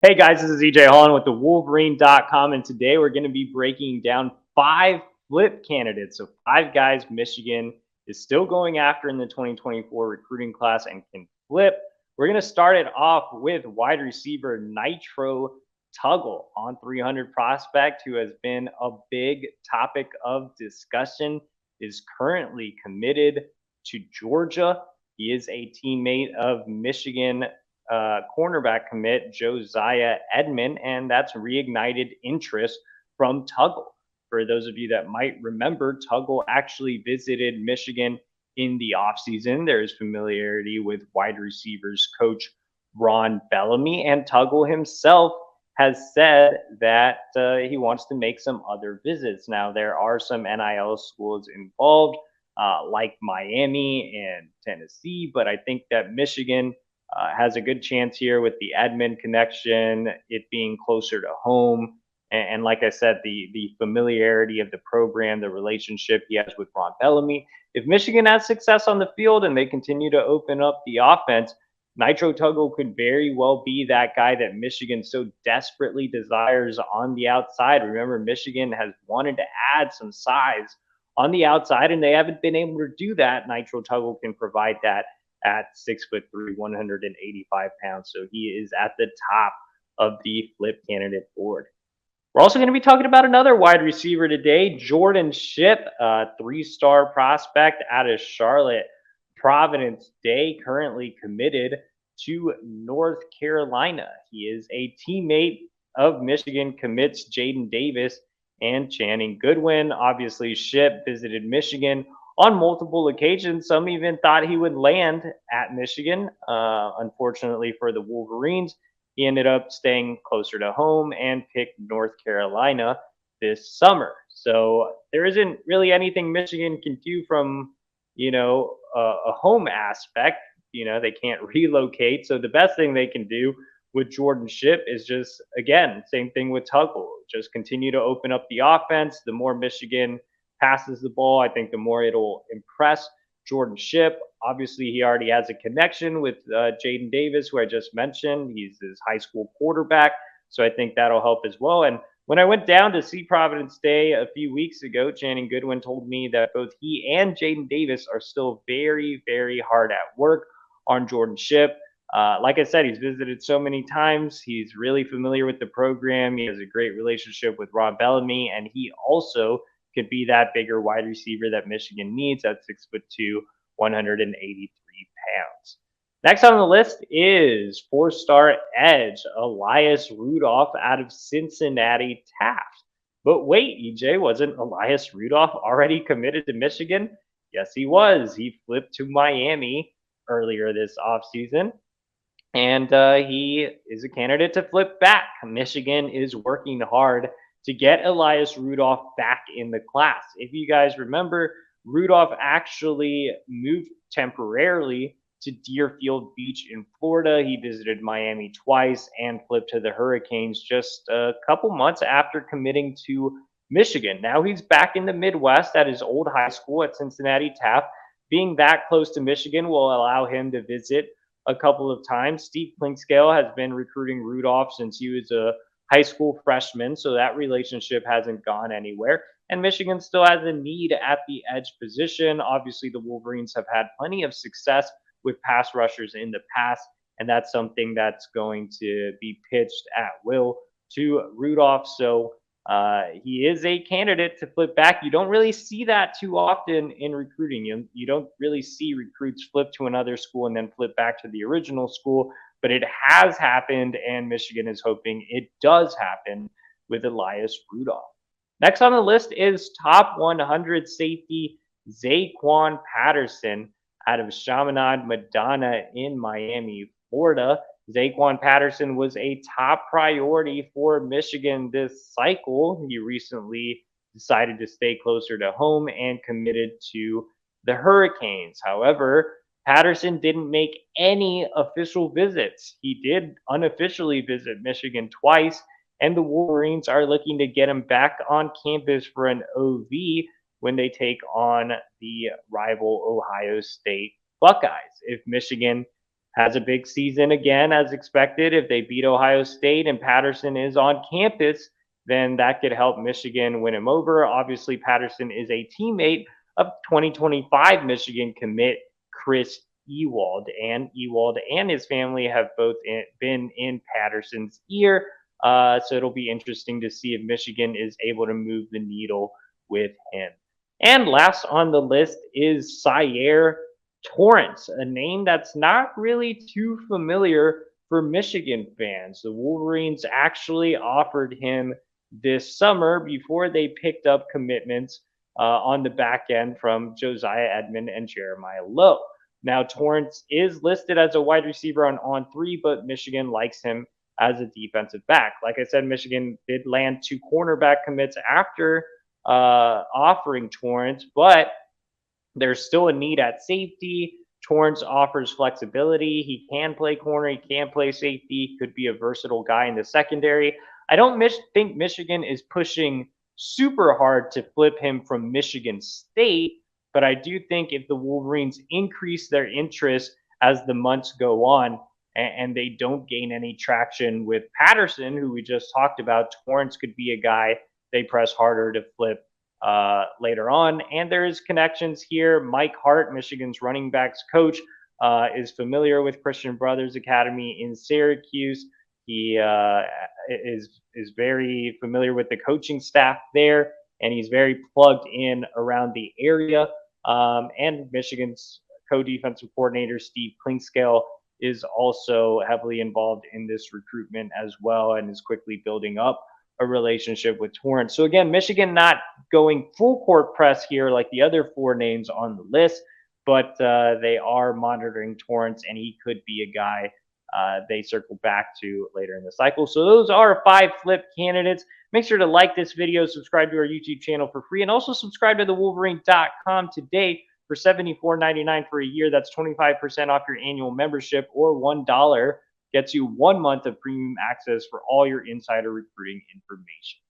Hey guys, this is EJ Holland with the Wolverine.com, and today we're going to be breaking down 5 flip candidates. So, 5 guys Michigan is still going after in the 2024 recruiting class and can flip. We're going to start it off with wide receiver Nitro Tuggle on 300 prospect, who has been a big topic of discussion, is currently committed to Georgia. He is a teammate of Michigan cornerback commit Josiah Edmond, and that's reignited interest from Tuggle. For those of you that might remember, Tuggle actually visited Michigan in the offseason. There's familiarity with wide receivers coach Ron Bellamy, and Tuggle himself has said that he wants to make some other visits. Now, there are some NIL schools involved, like Miami and Tennessee, but I think that Michigan has a good chance here with the admin connection, it being closer to home. And like I said, the familiarity of the program, the relationship he has with Ron Bellamy. If Michigan has success on the field and they continue to open up the offense, Nitro Tuggle could very well be that guy that Michigan so desperately desires on the outside. Remember, Michigan has wanted to add some size on the outside, and they haven't been able to do that. Nitro Tuggle can provide that at 6'3", 185 pounds. So he is at the top of the flip candidate board. We're also going to be talking about another wide receiver today, Jordan Shipp, 3-star prospect out of Charlotte, Providence Day, currently committed to North Carolina. He is a teammate of Michigan commits Jaden Davis and Channing Goodwin. Obviously, Shipp visited Michigan on multiple occasions. Some even thought he would land at Michigan. Unfortunately for the Wolverines, he ended up staying closer to home and picked North Carolina this summer. So there isn't really anything Michigan can do from, a home aspect. They can't relocate. So the best thing they can do with Jordan Shipp is just, again, same thing with Tuggle. Just continue to open up the offense. The more Michigan passes the ball, I think the more it'll impress Jordan Shipp. Obviously, he already has a connection with Jaden Davis, who I just mentioned. He's his high school quarterback, so I think that'll help as well. And when I went down to see Providence Day a few weeks ago, Channing Goodwin told me that both he and Jaden Davis are still very, very hard at work on Jordan Shipp. Like I said, he's visited so many times. He's really familiar with the program. He has a great relationship with Ron Bellamy, and he also could be that bigger wide receiver that Michigan needs at 6'2", 183 pounds. Next on the list is 4-star edge Elias Rudolph out of Cincinnati Taft. But wait, EJ, wasn't Elias Rudolph already committed to Michigan? Yes, he was. He flipped to Miami earlier this offseason, and he is a candidate to flip back. Michigan is working hard to get Elias Rudolph back in the class. If you guys remember, Rudolph actually moved temporarily to Deerfield Beach in Florida. He visited Miami twice and flipped to the Hurricanes just a couple months after committing to Michigan. Now he's back in the Midwest at his old high school at Cincinnati Taft. Being that close to Michigan will allow him to visit a couple of times. Steve Klinkscale has been recruiting Rudolph since he was a high school freshman, so that relationship hasn't gone anywhere. And Michigan still has a need at the edge position. Obviously, the Wolverines have had plenty of success with pass rushers in the past, and that's something that's going to be pitched at will to Rudolph. So he is a candidate to flip back. You don't really see that too often in recruiting. You don't really see recruits flip to another school and then flip back to the original school, but it has happened, and Michigan is hoping it does happen with Elias Rudolph. Next on the list is top 100 safety Zaquan Patterson out of Chaminade Madonna in Miami, Florida. Zaquan Patterson was a top priority for Michigan this cycle. He recently decided to stay closer to home and committed to the Hurricanes. However, Patterson didn't make any official visits. He did unofficially visit Michigan twice, and the Wolverines are looking to get him back on campus for an OV when they take on the rival Ohio State Buckeyes. If Michigan has a big season again, as expected. If they beat Ohio State and Patterson is on campus, then that could help Michigan win him over. Obviously, Patterson is a teammate of 2025 Michigan commit Chris Ewald and his family have both been in Patterson's ear. So it'll be interesting to see if Michigan is able to move the needle with him. And last on the list is Syair Torrence, a name that's not really too familiar for Michigan fans. The Wolverines actually offered him this summer before they picked up commitments on the back end from Josiah Edmond and Jeremiah Lowe. Now, Torrence is listed as a wide receiver on three, but Michigan likes him as a defensive back. Like I said, Michigan did land 2 cornerback commits after offering Torrence, but there's still a need at safety. Torrence offers flexibility. He can play corner. He can play safety. Could be a versatile guy in the secondary. I don't think Michigan is pushing super hard to flip him from Michigan State, but I do think if the Wolverines increase their interest as the months go on and they don't gain any traction with Patterson, who we just talked about, Torrence could be a guy they press harder to flip later on. And there is connections here. Mike Hart, Michigan's running backs coach, is familiar with Christian Brothers Academy in Syracuse. He is very familiar with the coaching staff there, and he's very plugged in around the area. And Michigan's co-defensive coordinator, Steve Klingscale, is also heavily involved in this recruitment as well and is quickly building up a relationship with Torrence. So again, Michigan not going full court press here like the other 4 names on the list, but they are monitoring Torrence, and he could be a guy they circle back to later in the cycle. So those are 5 flip candidates. Make sure to like this video, subscribe to our YouTube channel for free, and also subscribe to thewolverine.com today for $74.99 for a year. That's 25% off your annual membership, or $1 gets you 1 month of premium access for all your insider recruiting information.